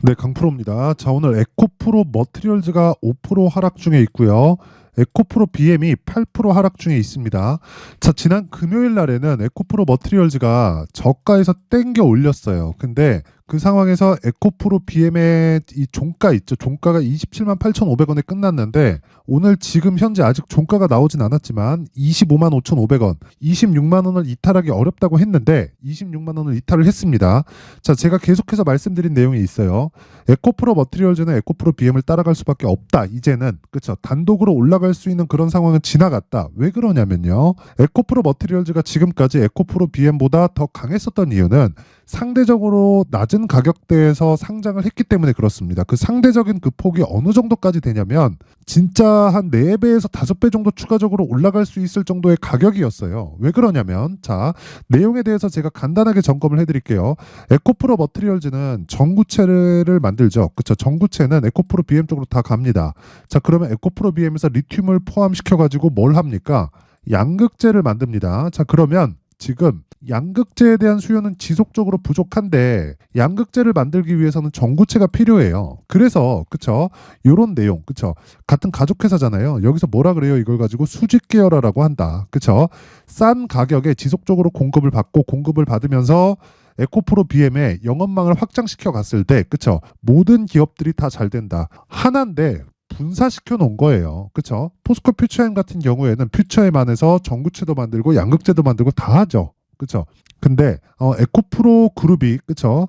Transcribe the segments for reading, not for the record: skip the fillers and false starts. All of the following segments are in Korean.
네, 강프로입니다. 자, 오늘 에코프로 머티리얼즈가 5% 하락 중에 있고요. 에코프로 BM이 8% 하락 중에 있습니다. 자, 지난 금요일 날에는 에코프로 머티리얼즈가 저가에서 땡겨 올렸어요. 근데 그 상황에서 에코프로 BM의 이 종가 있죠. 종가가 27만 8,500원에 끝났는데 오늘 지금 현재 아직 종가가 나오진 않았지만 25만 5,500원, 26만 원을 이탈하기 어렵다고 했는데 26만 원을 이탈을 했습니다. 자, 제가 계속해서 말씀드린 내용이 있어요. 에코프로 머티리얼즈는 에코프로 BM을 따라갈 수밖에 없다. 이제는 그렇죠. 단독으로 올라갈 수 있는 그런 상황은 지나갔다. 왜 그러냐면요. 에코프로 머티리얼즈가 지금까지 에코프로 BM보다 더 강했었던 이유는 상대적으로 낮은 가격대에서 상장을 했기 때문에 그렇습니다. 그 상대적인 그 폭이 어느 정도까지 되냐면 진짜 한 4배에서 5배 정도 추가적으로 올라갈 수 있을 정도의 가격이었어요. 왜 그러냐면 자, 내용에 대해서 제가 간단하게 점검을 해드릴게요. 에코프로 머티리얼즈는 전구체를 만들죠. 그렇죠. 전구체는 에코프로 BM 쪽으로 다 갑니다. 자, 그러면 에코프로 BM에서 리튬을 포함시켜가지고 뭘 합니까? 양극재를 만듭니다. 자, 그러면 지금 양극재에 대한 수요는 지속적으로 부족한데 양극재를 만들기 위해서는 전구체가 필요해요. 그래서 그쵸? 요런 내용 그쵸? 같은 가족회사잖아요. 여기서 뭐라 그래요? 이걸 가지고 수직 계열화라고 한다. 그쵸? 싼 가격에 지속적으로 공급을 받고 공급을 받으면서 에코프로 BM의 영업망을 확장시켜 갔을 때 그쵸? 모든 기업들이 다 잘 된다. 하나인데 분사시켜 놓은 거예요. 그쵸? 포스코 퓨처엠 같은 경우에는 퓨처엠 안에서 전구체도 만들고 양극재도 만들고 다 하죠. 그쵸? 근데 에코프로 그룹이 그쵸?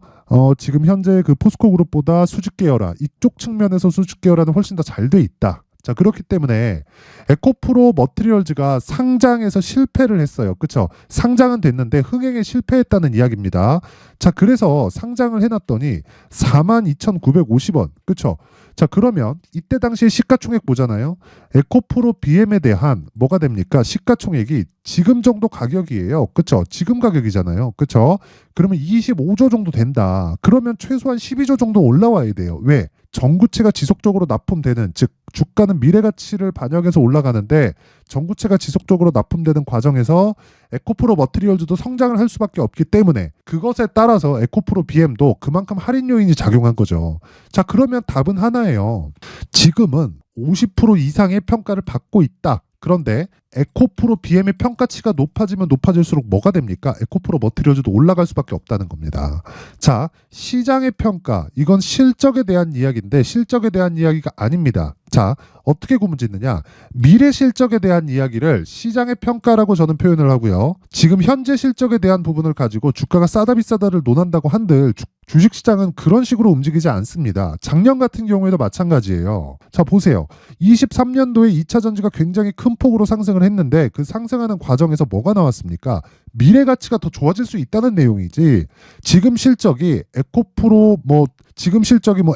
지금 현재 그 포스코 그룹보다 수직 계열화 이쪽 측면에서 수직 계열화는 훨씬 더 잘 돼 있다. 자, 그렇기 때문에 에코프로 머티리얼즈가 상장에서 실패를 했어요. 그쵸? 상장은 됐는데 흥행에 실패했다는 이야기입니다. 자, 그래서 상장을 해놨더니 42,950원. 그쵸? 자, 그러면 이때 당시에 시가총액 보잖아요. 에코프로 BM에 대한 뭐가 됩니까? 시가총액이 지금 정도 가격이에요. 그쵸? 지금 가격이잖아요. 그쵸? 그러면 25조 정도 된다. 그러면 최소한 12조 정도 올라와야 돼요. 왜? 전구체가 지속적으로 납품되는, 즉 주가는 미래 가치를 반영해서 올라가는데 전구체가 지속적으로 납품되는 과정에서 에코프로 머티리얼즈도 성장을 할 수밖에 없기 때문에 그것에 따라서 에코프로 BM도 그만큼 할인 요인이 작용한 거죠. 자, 그러면 답은 하나예요. 지금은 50% 이상의 평가를 받고 있다. 그런데 에코프로 BM의 평가치가 높아지면 높아질수록 뭐가 됩니까? 에코프로 머티리얼즈도 올라갈 수밖에 없다는 겁니다. 자, 시장의 평가, 이건 실적에 대한 이야기인데 실적에 대한 이야기가 아닙니다. 자, 어떻게 구분 짓느냐? 미래 실적에 대한 이야기를 시장의 평가라고 저는 표현을 하고요. 지금 현재 실적에 대한 부분을 가지고 주가가 싸다 비싸다를 논한다고 한들 주식시장은 그런 식으로 움직이지 않습니다. 작년 같은 경우에도 마찬가지예요. 자, 보세요. 23년도에 2차 전지가 굉장히 큰 폭으로 상승을 했는데 그 상승하는 과정에서 뭐가 나왔습니까? 미래 가치가 더 좋아질 수 있다는 내용이지. 지금 실적이 에코프로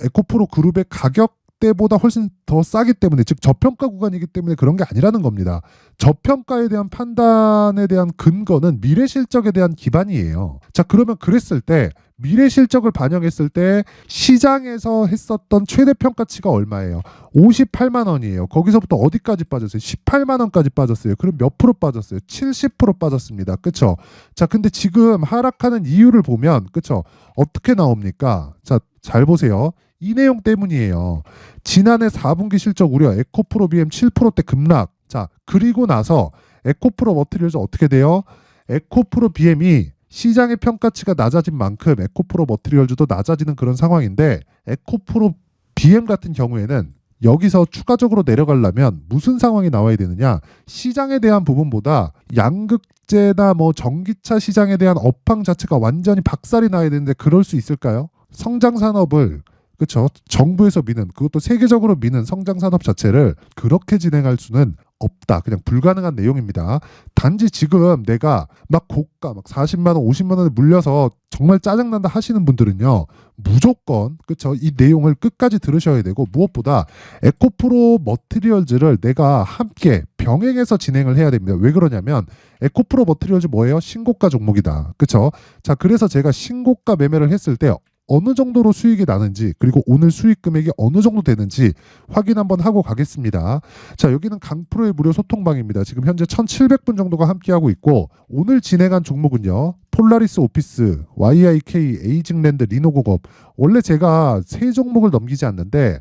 에코프로 그룹의 가격 때보다 훨씬 더 싸기 때문에, 즉 저평가 구간이기 때문에 그런 게 아니라는 겁니다. 저평가에 대한 판단에 대한 근거는 미래 실적에 대한 기반이에요. 자, 그러면 그랬을 때 미래 실적을 반영했을 때 시장에서 했었던 최대 평가치가 얼마예요? 58만 원이에요. 거기서부터 어디까지 빠졌어요? 18만 원까지 빠졌어요. 그럼 몇 프로 빠졌어요? 70% 빠졌습니다. 그쵸? 자, 근데 지금 하락하는 이유를 보면 그쵸? 어떻게 나옵니까? 자, 잘 보세요. 이 내용 때문이에요. 지난해 4분기 실적 우려 에코프로 BM 7%대 급락. 자, 그리고 나서 에코프로 머티리얼즈 어떻게 돼요? 에코프로 BM이 시장의 평가치가 낮아진 만큼 에코프로 머티리얼즈도 낮아지는 그런 상황인데 에코프로 BM 같은 경우에는 여기서 추가적으로 내려가려면 무슨 상황이 나와야 되느냐? 시장에 대한 부분보다 양극재나 전기차 시장에 대한 업황 자체가 완전히 박살이 나야 되는데 그럴 수 있을까요? 성장 산업을 그렇죠. 정부에서 미는, 그것도 세계적으로 미는 성장 산업 자체를 그렇게 진행할 수는 없다. 그냥 불가능한 내용입니다. 단지 지금 내가 막 고가 40만 원, 50만 원에 물려서 정말 짜증난다 하시는 분들은요. 무조건 그렇죠. 이 내용을 끝까지 들으셔야 되고 무엇보다 에코프로 머티리얼즈를 내가 함께 병행해서 진행을 해야 됩니다. 왜 그러냐면 에코프로 머티리얼즈 뭐예요? 신고가 종목이다. 그렇죠? 자, 그래서 제가 신고가 매매를 했을 때 어느 정도로 수익이 나는지 그리고 오늘 수익 금액이 어느 정도 되는지 확인 한번 하고 가겠습니다. 자, 여기는 강프로의 무료 소통방입니다. 지금 현재 1,700분 정도가 함께하고 있고 오늘 진행한 종목은요. 폴라리스 오피스, YIK, 에이징랜드, 리노공업. 원래 제가 세 종목을 넘기지 않는데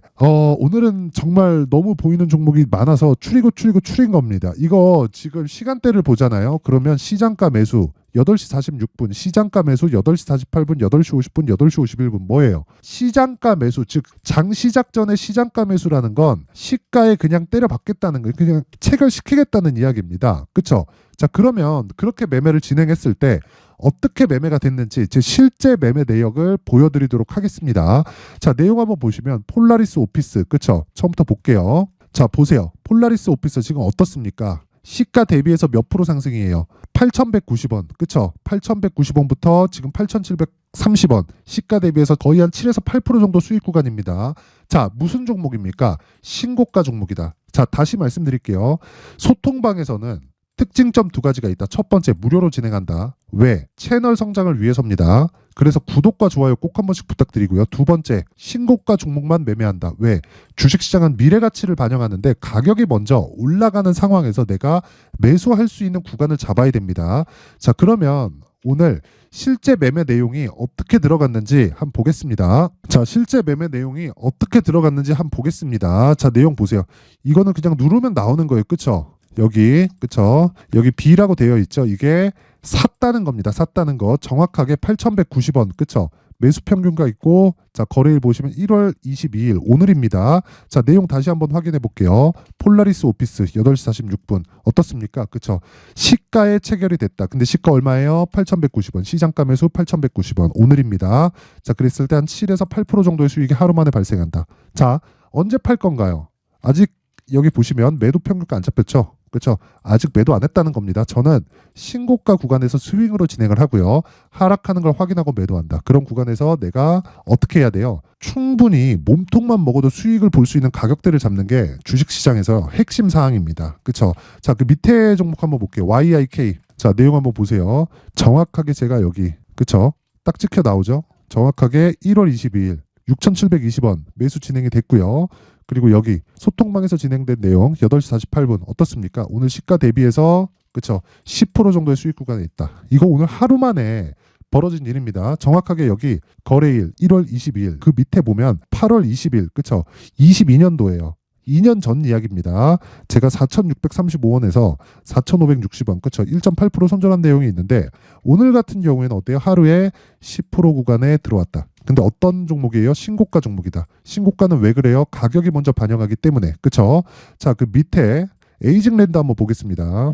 오늘은 정말 너무 보이는 종목이 많아서 추린 겁니다. 이거 지금 시간대를 보잖아요. 그러면 시장가 매수 8시 46분, 시장가 매수 8시 48분, 8시 50분, 8시 51분 뭐예요? 시장가 매수, 즉 장 시작 전에 시장가 매수라는 건 시가에 그냥 때려 박겠다는 거예요. 그냥 체결시키겠다는 이야기입니다. 그렇죠? 자, 그러면 그렇게 매매를 진행했을 때 어떻게 매매가 됐는지 제 실제 매매 내역을 보여드리도록 하겠습니다. 자, 내용 한번 보시면 폴라리스 오피스, 그렇죠? 처음부터 볼게요. 자, 보세요. 폴라리스 오피스 지금 어떻습니까? 시가 대비해서 몇 프로 상승이에요? 8,190원, 그쵸? 8,190원부터 지금 8,730원, 시가 대비해서 거의 한 7에서 8% 정도 수익 구간입니다. 자, 무슨 종목입니까? 신고가 종목이다. 자, 다시 말씀드릴게요. 소통방에서는 특징점 두 가지가 있다. 첫 번째, 무료로 진행한다. 왜? 채널 성장을 위해서입니다. 그래서 구독과 좋아요 꼭 한 번씩 부탁드리고요. 두 번째, 신고가 종목만 매매한다. 왜? 주식시장은 미래 가치를 반영하는데 가격이 먼저 올라가는 상황에서 내가 매수할 수 있는 구간을 잡아야 됩니다. 자, 그러면 오늘 실제 매매 내용이 어떻게 들어갔는지 한번 보겠습니다. 자, 실제 매매 내용이 어떻게 들어갔는지 한번 보겠습니다. 자, 내용 보세요. 이거는 그냥 누르면 나오는 거예요. 그쵸? 여기, 그쵸? 여기 B라고 되어 있죠? 이게 샀다는 겁니다. 샀다는 거. 정확하게 8,190원. 그쵸? 매수 평균가 있고, 자, 거래일 보시면 1월 22일, 오늘입니다. 자, 내용 다시 한번 확인해 볼게요. 폴라리스 오피스 8시 46분. 어떻습니까? 그쵸? 시가에 체결이 됐다. 근데 시가 얼마예요? 8,190원. 시장가 매수 8,190원. 오늘입니다. 자, 그랬을 때 한 7에서 8% 정도의 수익이 하루 만에 발생한다. 자, 언제 팔 건가요? 아직 여기 보시면 매도 평균가 안 잡혔죠? 그렇죠? 아직 매도 안 했다는 겁니다. 저는 신고가 구간에서 스윙으로 진행을 하고요. 하락하는 걸 확인하고 매도한다. 그런 구간에서 내가 어떻게 해야 돼요? 충분히 몸통만 먹어도 수익을 볼 수 있는 가격대를 잡는 게 주식시장에서 핵심 사항입니다. 그렇죠? 자, 그 밑에 종목 한번 볼게요. YIK. 자, 내용 한번 보세요. 정확하게 제가 여기, 그렇죠? 딱 찍혀 나오죠? 정확하게 1월 22일 6,720원 매수 진행이 됐고요. 그리고 여기 소통방에서 진행된 내용 8시 48분 어떻습니까? 오늘 시가 대비해서 그쵸? 10% 정도의 수익 구간에 있다. 이거 오늘 하루 만에 벌어진 일입니다. 정확하게 여기 거래일 1월 22일 그 밑에 보면 8월 20일 그쵸? 22년도예요. 2년 전 이야기입니다. 제가 4,635원에서 4,560원 그쵸? 1.8% 손절한 내용이 있는데 오늘 같은 경우에는 어때요? 하루에 10% 구간에 들어왔다. 근데 어떤 종목이에요? 신고가 종목이다. 신고가는 왜 그래요? 가격이 먼저 반영하기 때문에. 그쵸? 자, 그 밑에 에이징랜드 한번 보겠습니다.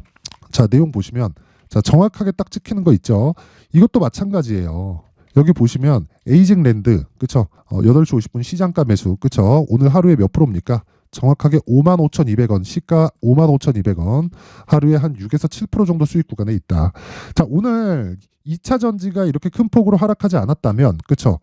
자, 내용 보시면 자, 정확하게 딱 찍히는 거 있죠? 이것도 마찬가지예요. 여기 보시면 에이징랜드 그쵸? 8시 50분 시장가 매수 그쵸? 오늘 하루에 몇 프로입니까? 정확하게 55,200원, 시가 55,200원, 하루에 한 6에서 7% 정도 수익 구간에 있다. 자, 오늘 2차 전지가 이렇게 큰 폭으로 하락하지 않았다면, 그쵸?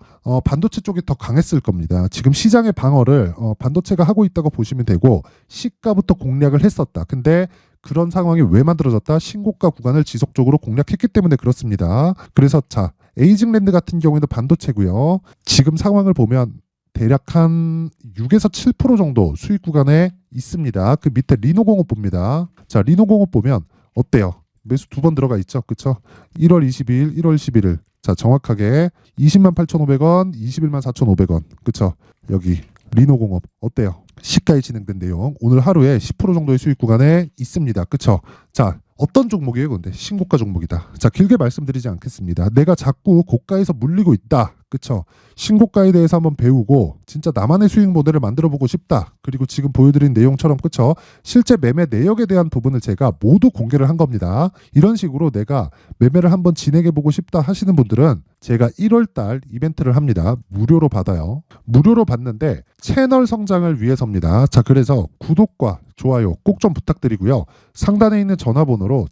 반도체 쪽이 더 강했을 겁니다. 지금 시장의 방어를 반도체가 하고 있다고 보시면 되고, 시가부터 공략을 했었다. 근데 그런 상황이 왜 만들어졌다? 신고가 구간을 지속적으로 공략했기 때문에 그렇습니다. 그래서 자, 에이징랜드 같은 경우에는 반도체고요. 지금 상황을 보면 대략 한 6에서 7% 정도 수익 구간에 있습니다. 그 밑에 리노공업 봅니다. 자, 리노공업 보면 어때요? 매수 두 번 들어가 있죠. 그쵸? 1월 22일, 1월 11일. 자, 정확하게 20만 8,500원, 21만 4,500원. 그쵸? 여기 리노공업 어때요? 시가에 진행된 내용. 오늘 하루에 10% 정도의 수익 구간에 있습니다. 그쵸? 자, 어떤 종목이에요? 근데 신고가 종목이다. 자, 길게 말씀드리지 않겠습니다. 내가 자꾸 고가에서 물리고 있다. 그쵸? 신고가에 대해서 한번 배우고 진짜 나만의 수익 모델을 만들어 보고 싶다. 그리고 지금 보여드린 내용처럼 그쵸? 실제 매매 내역에 대한 부분을 제가 모두 공개를 한 겁니다. 이런 식으로 내가 매매를 한번 진행해 보고 싶다 하시는 분들은 제가 1월달 이벤트를 합니다. 무료로 받아요. 무료로 받는데 채널 성장을 위해서입니다. 자, 그래서 구독과 좋아요 꼭 좀 부탁드리고요. 상단에 있는 전화번호로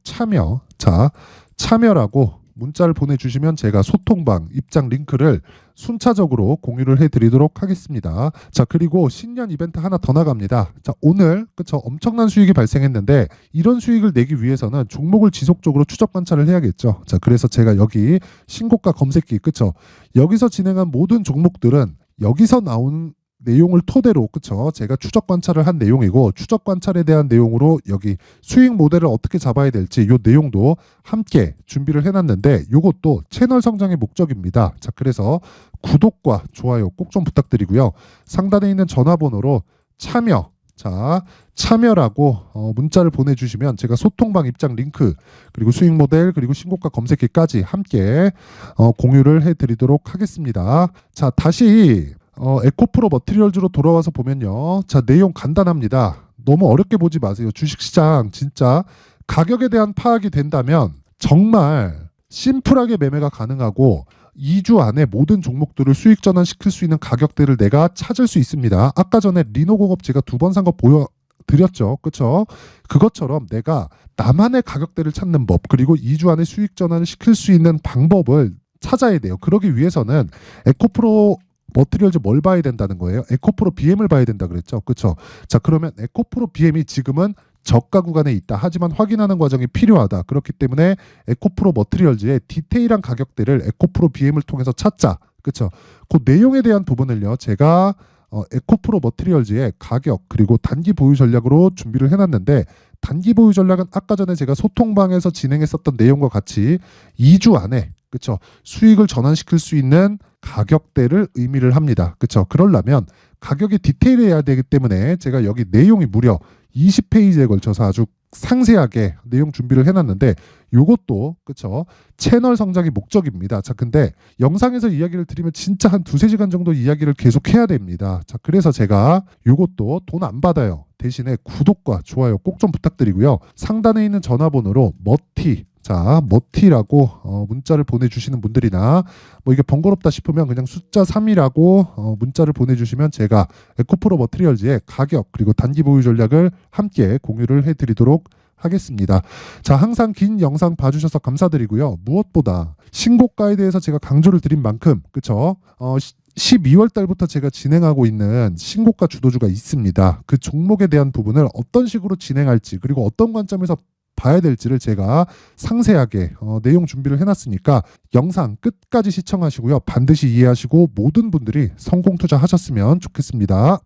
참여라고 문자를 보내주시면 제가 소통방 입장 링크를 순차적으로 공유를 해드리도록 하겠습니다. 자, 그리고 신년 이벤트 하나 더 나갑니다. 자, 오늘 그쵸? 엄청난 수익이 발생했는데 이런 수익을 내기 위해서는 종목을 지속적으로 추적 관찰을 해야겠죠. 자, 그래서 제가 여기 신고가 검색기 그쵸? 여기서 진행한 모든 종목들은 여기서 나온 내용을 토대로 그쵸? 제가 추적 관찰을 한 내용이고 추적 관찰에 대한 내용으로 여기 수익 모델을 어떻게 잡아야 될지 요 내용도 함께 준비를 해놨는데 요것도 채널 성장의 목적입니다. 자, 그래서 구독과 좋아요 꼭 좀 부탁드리고요. 상단에 있는 전화번호로 참여라고 문자를 보내주시면 제가 소통방 입장 링크 그리고 수익 모델 그리고 신고가 검색기까지 함께 공유를 해드리도록 하겠습니다. 자, 다시 에코프로 머티리얼즈로 돌아와서 보면요. 자, 내용 간단합니다. 너무 어렵게 보지 마세요. 주식시장 진짜 가격에 대한 파악이 된다면 정말 심플하게 매매가 가능하고 2주 안에 모든 종목들을 수익 전환시킬 수 있는 가격대를 내가 찾을 수 있습니다. 아까 전에 리노공업 제가 2번 산 거 보여드렸죠. 그렇죠? 그것처럼 내가 나만의 가격대를 찾는 법 그리고 2주 안에 수익 전환을 시킬 수 있는 방법을 찾아야 돼요. 그러기 위해서는 에코프로 머티리얼즈 뭘 봐야 된다는 거예요? 에코프로 BM을 봐야 된다 그랬죠. 그렇죠? 자, 그러면 에코프로 BM이 지금은 저가 구간에 있다. 하지만 확인하는 과정이 필요하다. 그렇기 때문에 에코프로 머티리얼즈의 디테일한 가격대를 에코프로 BM을 통해서 찾자. 그렇죠? 그 내용에 대한 부분을요. 제가 에코프로 머티리얼즈의 가격 그리고 단기 보유 전략으로 준비를 해놨는데 단기 보유 전략은 아까 전에 제가 소통방에서 진행했었던 내용과 같이 2주 안에 그렇죠? 수익을 전환시킬 수 있는 가격대를 의미를 합니다. 그렇죠? 그러려면 가격이 디테일해야 되기 때문에 제가 여기 내용이 무려 20페이지에 걸쳐서 아주 상세하게 내용 준비를 해놨는데 요것도 그쵸 채널 성장의 목적입니다. 자, 근데 영상에서 이야기를 드리면 진짜 한 2-3시간 정도 이야기를 계속 해야 됩니다. 자, 그래서 제가 요것도 돈 안 받아요. 대신에 구독과 좋아요 꼭 좀 부탁드리고요. 상단에 있는 전화번호로 머티라고 문자를 보내주시는 분들이나 뭐 이게 번거롭다 싶으면 그냥 숫자 3이라고 문자를 보내주시면 제가 에코프로 머티리얼즈의 가격 그리고 단기 보유 전략을 함께 공유를 해드리도록 하겠습니다. 자, 항상 긴 영상 봐주셔서 감사드리고요. 무엇보다 신고가에 대해서 제가 강조를 드린 만큼 그쵸? 12월 달부터 제가 진행하고 있는 신고가 주도주가 있습니다. 그 종목에 대한 부분을 어떤 식으로 진행할지 그리고 어떤 관점에서 봐야 될지를 제가 상세하게 내용 준비를 해놨으니까 영상 끝까지 시청하시고요. 반드시 이해하시고 모든 분들이 성공 투자하셨으면 좋겠습니다.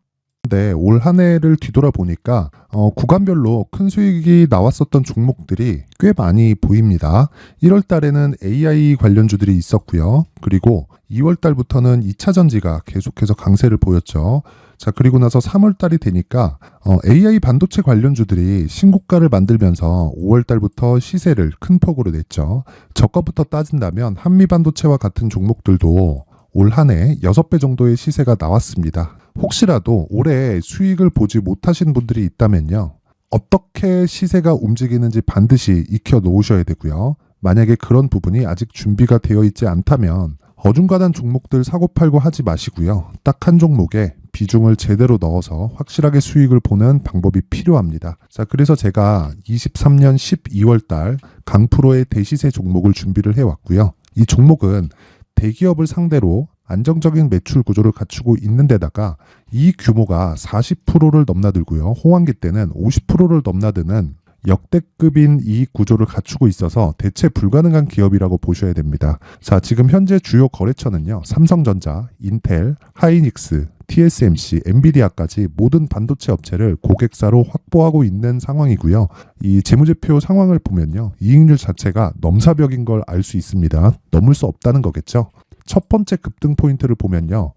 네, 올 한 해를 뒤돌아보니까 구간별로 큰 수익이 나왔었던 종목들이 꽤 많이 보입니다. 1월 달에는 AI 관련주들이 있었고요. 그리고 2월 달부터는 2차 전지가 계속해서 강세를 보였죠. 자, 그리고 나서 3월 달이 되니까 AI 반도체 관련주들이 신고가를 만들면서 5월 달부터 시세를 큰 폭으로 냈죠. 저가부터 따진다면 한미 반도체와 같은 종목들도 올 한 해 6배 정도의 시세가 나왔습니다. 혹시라도 올해 수익을 보지 못하신 분들이 있다면요. 어떻게 시세가 움직이는지 반드시 익혀 놓으셔야 되고요. 만약에 그런 부분이 아직 준비가 되어 있지 않다면 어중간한 종목들 사고팔고 하지 마시고요. 딱 한 종목에 비중을 제대로 넣어서 확실하게 수익을 보는 방법이 필요합니다. 자, 그래서 제가 23년 12월 달 강프로의 대시세 종목을 준비를 해왔고요. 이 종목은 대기업을 상대로 안정적인 매출 구조를 갖추고 있는 데다가 이 규모가 40%를 넘나들고요. 호황기 때는 50%를 넘나드는 역대급인 이익 구조를 갖추고 있어서 대체 불가능한 기업이라고 보셔야 됩니다. 자, 지금 현재 주요 거래처는요. 삼성전자, 인텔, 하이닉스, TSMC, 엔비디아까지 모든 반도체 업체를 고객사로 확보하고 있는 상황이고요. 이 재무제표 상황을 보면요. 이익률 자체가 넘사벽인 걸 알 수 있습니다. 넘을 수 없다는 거겠죠. 첫 번째 급등 포인트를 보면요.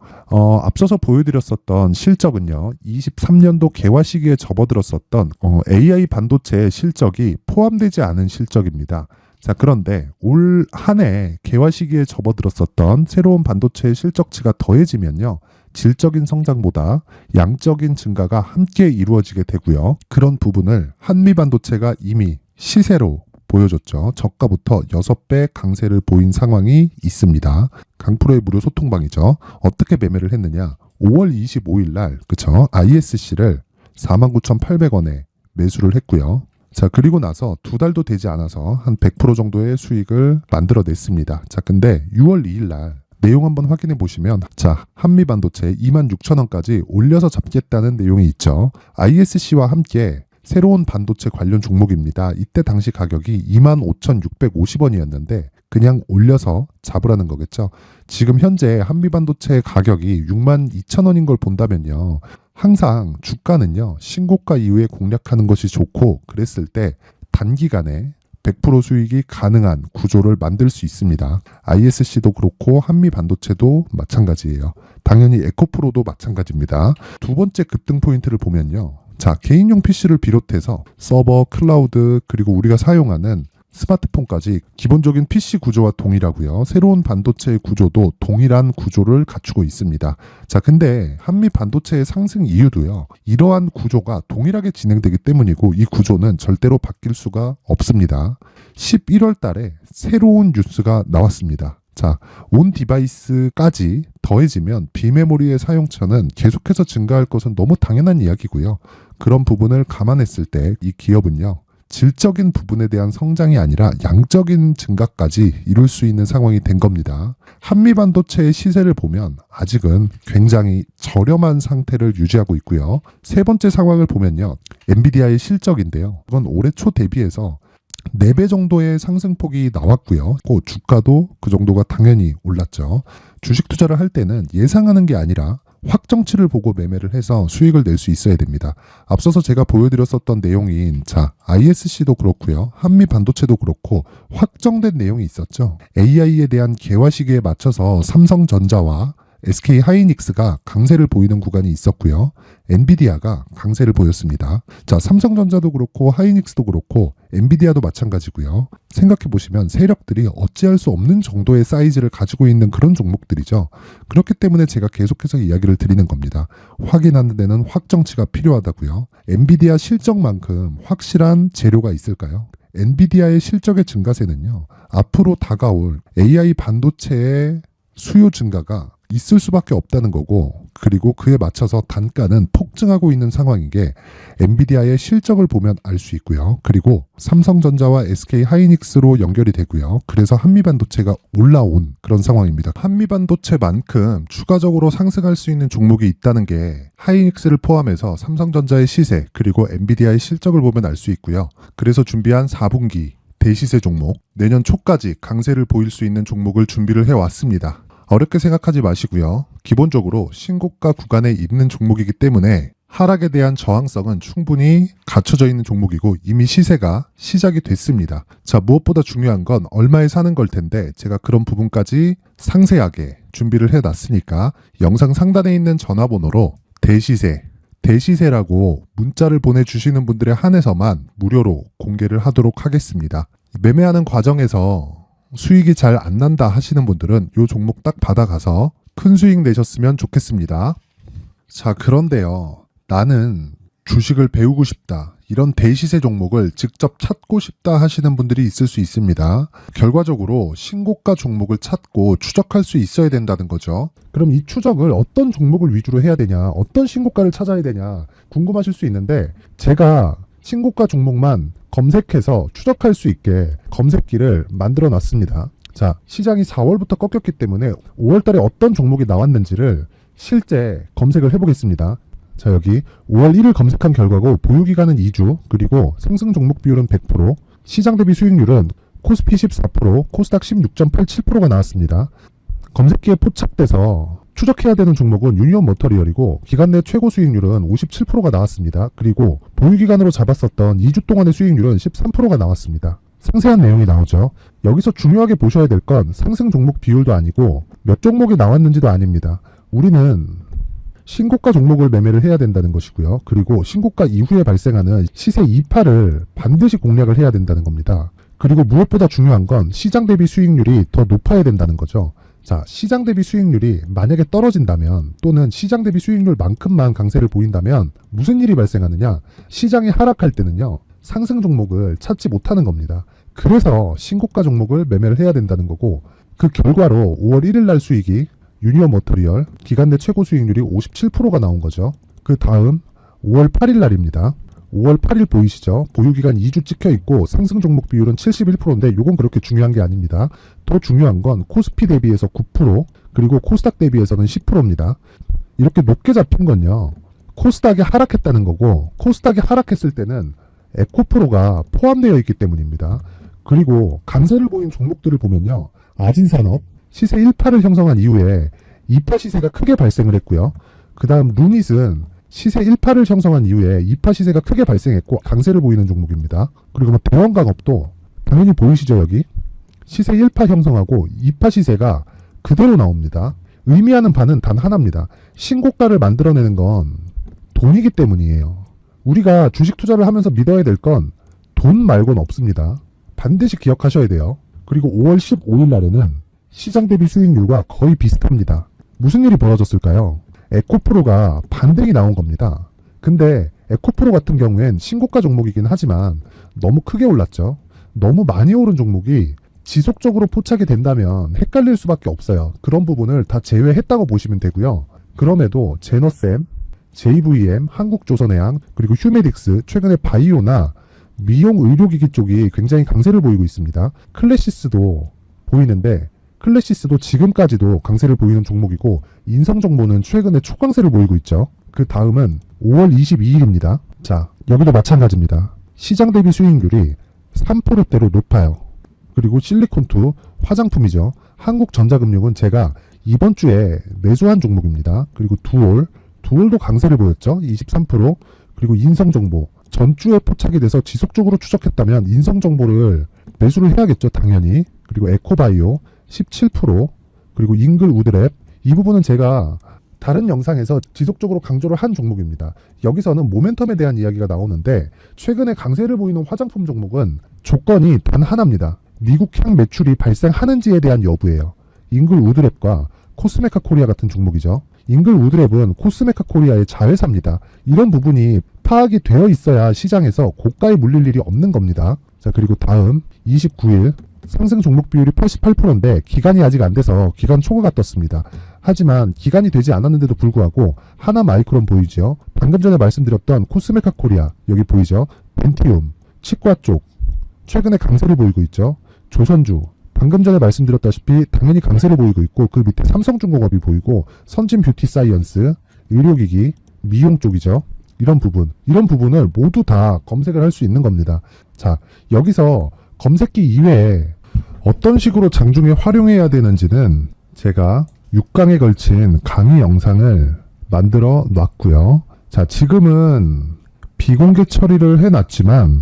앞서서 보여드렸었던 실적은요. 23년도 개화 시기에 접어들었었던 AI 반도체의 실적이 포함되지 않은 실적입니다. 자, 그런데 올 한 해 개화 시기에 접어들었었던 새로운 반도체의 실적치가 더해지면요. 질적인 성장보다 양적인 증가가 함께 이루어지게 되고요. 그런 부분을 한미 반도체가 이미 시세로 보여줬죠. 저가부터 6배 강세를 보인 상황이 있습니다. 강프로의 무료 소통방이죠. 어떻게 매매를 했느냐. 5월 25일 날 그쵸? ISC를 49,800원에 매수를 했고요. 자, 그리고 나서 2달도 되지 않아서 한 100% 정도의 수익을 만들어냈습니다. 자, 근데 6월 2일 날 내용 한번 확인해 보시면 자, 한미 반도체 26,000원까지 올려서 잡겠다는 내용이 있죠. ISC와 함께 새로운 반도체 관련 종목입니다. 이때 당시 가격이 25,650원이었는데 그냥 올려서 잡으라는 거겠죠. 지금 현재 한미반도체 가격이 62,000원인 걸 본다면요. 항상 주가는요. 신고가 이후에 공략하는 것이 좋고 그랬을 때 단기간에 100% 수익이 가능한 구조를 만들 수 있습니다. ISC도 그렇고 한미반도체도 마찬가지예요. 당연히 에코프로도 마찬가지입니다. 두 번째 급등 포인트를 보면요. 자, 개인용 PC를 비롯해서 서버, 클라우드, 그리고 우리가 사용하는 스마트폰까지 기본적인 PC 구조와 동일하고요. 새로운 반도체의 구조도 동일한 구조를 갖추고 있습니다. 자, 근데 한미 반도체의 상승 이유도요. 이러한 구조가 동일하게 진행되기 때문이고 이 구조는 절대로 바뀔 수가 없습니다. 11월 달에 새로운 뉴스가 나왔습니다. 자, 온 디바이스까지 더해지면 비메모리의 사용처는 계속해서 증가할 것은 너무 당연한 이야기고요. 그런 부분을 감안했을 때 이 기업은요. 질적인 부분에 대한 성장이 아니라 양적인 증가까지 이룰 수 있는 상황이 된 겁니다. 한미반도체의 시세를 보면 아직은 굉장히 저렴한 상태를 유지하고 있고요. 세 번째 상황을 보면요. 엔비디아의 실적인데요. 이건 올해 초 대비해서 4배 정도의 상승폭이 나왔고요. 주가도 그 정도가 당연히 올랐죠. 주식 투자를 할 때는 예상하는 게 아니라 확정치를 보고 매매를 해서 수익을 낼 수 있어야 됩니다. 앞서서 제가 보여드렸었던 내용인 ISC도 그렇고요. 한미 반도체도 그렇고 확정된 내용이 있었죠. AI에 대한 개화 시기에 맞춰서 삼성전자와 SK 하이닉스가 강세를 보이는 구간이 있었고요. 엔비디아가 강세를 보였습니다. 자, 삼성전자도 그렇고 하이닉스도 그렇고 엔비디아도 마찬가지고요. 생각해 보시면 세력들이 어찌할 수 없는 정도의 사이즈를 가지고 있는 그런 종목들이죠. 그렇기 때문에 제가 계속해서 이야기를 드리는 겁니다. 확인하는 데는 확정치가 필요하다고요. 엔비디아 실적만큼 확실한 재료가 있을까요? 엔비디아의 실적의 증가세는요. 앞으로 다가올 AI 반도체의 수요 증가가 있을 수밖에 없다는 거고 그리고 그에 맞춰서 단가는 폭증하고 있는 상황인 게 엔비디아의 실적을 보면 알 수 있고요. 그리고 삼성전자와 SK 하이닉스로 연결이 되고요. 그래서 한미반도체가 올라온 그런 상황입니다. 한미반도체만큼 추가적으로 상승할 수 있는 종목이 있다는 게 하이닉스를 포함해서 삼성전자의 시세 그리고 엔비디아의 실적을 보면 알 수 있고요. 그래서 준비한 4분기 대시세 종목 내년 초까지 강세를 보일 수 있는 종목을 준비를 해왔습니다. 어렵게 생각하지 마시고요. 기본적으로 신고가 구간에 있는 종목이기 때문에 하락에 대한 저항성은 충분히 갖춰져 있는 종목이고 이미 시세가 시작이 됐습니다. 자, 무엇보다 중요한 건 얼마에 사는 걸 텐데 제가 그런 부분까지 상세하게 준비를 해놨으니까 영상 상단에 있는 전화번호로 대시세라고 문자를 보내주시는 분들에 한해서만 무료로 공개를 하도록 하겠습니다. 매매하는 과정에서 수익이 잘 안 난다 하시는 분들은 이 종목 딱 받아가서 큰 수익 내셨으면 좋겠습니다. 자, 그런데요. 나는 주식을 배우고 싶다. 이런 대시세 종목을 직접 찾고 싶다 하시는 분들이 있을 수 있습니다. 결과적으로 신고가 종목을 찾고 추적할 수 있어야 된다는 거죠. 그럼 이 추적을 어떤 종목을 위주로 해야 되냐, 어떤 신고가를 찾아야 되냐 궁금하실 수 있는데 제가 신고가 종목만 검색해서 추적할 수 있게 검색기를 만들어 놨습니다. 자, 시장이 4월부터 꺾였기 때문에 5월 달에 어떤 종목이 나왔는지를 실제 검색을 해보겠습니다. 자, 여기 5월 1일 검색한 결과고 보유기간은 2주 그리고 상승 종목 비율은 100%, 시장 대비 수익률은 코스피 14%, 코스닥 16.87%가 나왔습니다. 검색기에 포착돼서 추적해야 되는 종목은 유니온 머터리얼이고 기간 내 최고 수익률은 57%가 나왔습니다. 그리고 보유기간으로 잡았었던 2주 동안의 수익률은 13%가 나왔습니다. 상세한 내용이 나오죠. 여기서 중요하게 보셔야 될 건 상승 종목 비율도 아니고 몇 종목이 나왔는지도 아닙니다. 우리는 신고가 종목을 매매를 해야 된다는 것이고요. 그리고 신고가 이후에 발생하는 시세 이파를 반드시 공략을 해야 된다는 겁니다. 그리고 무엇보다 중요한 건 시장 대비 수익률이 더 높아야 된다는 거죠. 자, 시장 대비 수익률이 만약에 떨어진다면 또는 시장 대비 수익률만큼만 강세를 보인다면 무슨 일이 발생하느냐? 시장이 하락할 때는요. 상승 종목을 찾지 못하는 겁니다. 그래서 신고가 종목을 매매를 해야 된다는 거고 그 결과로 5월 1일 날 수익이 유니온 머터리얼 기간 내 최고 수익률이 57%가 나온 거죠. 그 다음 5월 8일 날입니다. 5월 8일 보이시죠? 보유기간 2주 찍혀 있고 상승 종목 비율은 71%인데 이건 그렇게 중요한 게 아닙니다. 더 중요한 건 코스피 대비해서 9% 그리고 코스닥 대비해서는 10%입니다. 이렇게 높게 잡힌 건요. 코스닥이 하락했다는 거고 코스닥이 하락했을 때는 에코프로가 포함되어 있기 때문입니다. 그리고 강세를 보인 종목들을 보면요. 아진산업 시세 1파를 형성한 이후에 2파 시세가 크게 발생을 했고요. 그 다음 루닛은 시세 1파를 형성한 이후에 2파 시세가 크게 발생했고 강세를 보이는 종목입니다. 그리고 뭐 대원강업도 당연히 보이시죠 여기? 시세 1파 형성하고 2파 시세가 그대로 나옵니다. 의미하는 바는 단 하나입니다. 신고가를 만들어내는 건 돈이기 때문이에요. 우리가 주식 투자를 하면서 믿어야 될 건 돈 말고는 없습니다. 반드시 기억하셔야 돼요. 그리고 5월 15일 날에는 시장 대비 수익률과 거의 비슷합니다. 무슨 일이 벌어졌을까요? 에코프로가 반등이 나온 겁니다. 근데 에코프로 같은 경우엔 신고가 종목이긴 하지만 너무 크게 올랐죠. 너무 많이 오른 종목이 지속적으로 포착이 된다면 헷갈릴 수밖에 없어요. 그런 부분을 다 제외했다고 보시면 되고요. 그럼에도 제너셈, JVM, 한국조선해양, 그리고 휴메딕스, 최근에 바이오나 미용 의료기기 쪽이 굉장히 강세를 보이고 있습니다. 클래시스도 보이는데 클래시스도 지금까지도 강세를 보이는 종목이고 인성정보는 최근에 초강세를 보이고 있죠. 그 다음은 5월 22일입니다. 자, 여기도 마찬가지입니다. 시장 대비 수익률이 3%대로 높아요. 그리고 실리콘2 화장품이죠. 한국전자금융은 제가 이번 주에 매수한 종목입니다. 그리고 두올도 강세를 보였죠. 23%. 그리고 인성정보 전주에 포착이 돼서 지속적으로 추적했다면 인성정보를 매수를 해야겠죠. 당연히. 그리고 에코바이오 17%. 그리고 잉글 우드랩 이 부분은 제가 다른 영상에서 지속적으로 강조를 한 종목입니다. 여기서는 모멘텀에 대한 이야기가 나오는데 최근에 강세를 보이는 화장품 종목은 조건이 단 하나입니다. 미국향 매출이 발생하는지에 대한 여부예요. 잉글 우드랩과 코스메카 코리아 같은 종목이죠. 잉글 우드랩은 코스메카 코리아의 자회사입니다. 이런 부분이 파악이 되어 있어야 시장에서 고가에 물릴 일이 없는 겁니다. 자, 그리고 다음 29일 상승 종목 비율이 88%인데 기간이 아직 안 돼서 기간 초과가 떴습니다. 하지만 기간이 되지 않았는데도 불구하고 하나마이크론 보이죠. 방금 전에 말씀드렸던 코스메카 코리아 여기 보이죠. 벤티움, 치과 쪽 최근에 강세를 보이고 있죠. 조선주 방금 전에 말씀드렸다시피 당연히 강세를 보이고 있고 그 밑에 삼성중공업이 보이고 선진 뷰티 사이언스, 의료기기, 미용 쪽이죠. 이런 부분을 모두 다 검색을 할 수 있는 겁니다. 자, 여기서 검색기 이외에 어떤 식으로 장중에 활용해야 되는지는 제가 6강에 걸친 강의 영상을 만들어 놨고요. 자, 지금은 비공개 처리를 해놨지만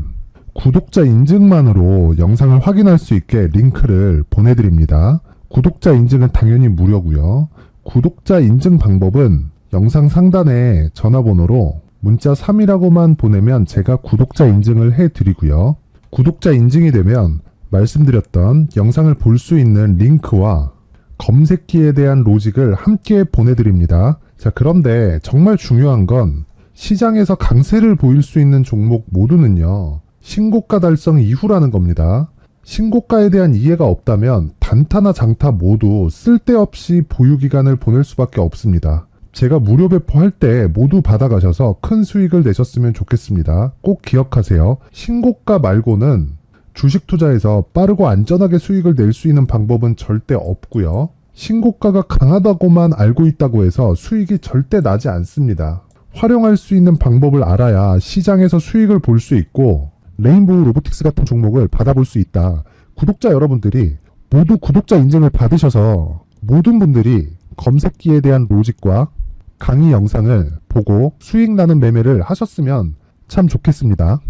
구독자 인증만으로 영상을 확인할 수 있게 링크를 보내드립니다. 구독자 인증은 당연히 무료고요. 구독자 인증 방법은 영상 상단에 전화번호로 문자 3이라고만 보내면 제가 구독자 인증을 해드리고요. 구독자 인증이 되면 말씀드렸던 영상을 볼 수 있는 링크와 검색기에 대한 로직을 함께 보내드립니다. 자, 그런데 정말 중요한 건 시장에서 강세를 보일 수 있는 종목 모두는요. 신고가 달성 이후라는 겁니다. 신고가에 대한 이해가 없다면 단타나 장타 모두 쓸데없이 보유기간을 보낼 수밖에 없습니다. 제가 무료 배포할 때 모두 받아가셔서 큰 수익을 내셨으면 좋겠습니다. 꼭 기억하세요. 신고가 말고는 주식 투자에서 빠르고 안전하게 수익을 낼 수 있는 방법은 절대 없고요. 신고가가 강하다고만 알고 있다고 해서 수익이 절대 나지 않습니다. 활용할 수 있는 방법을 알아야 시장에서 수익을 볼 수 있고 레인보우 로보틱스 같은 종목을 받아볼 수 있다. 구독자 여러분들이 모두 구독자 인증을 받으셔서 모든 분들이 검색기에 대한 로직과 강의 영상을 보고 수익 나는 매매를 하셨으면 참 좋겠습니다.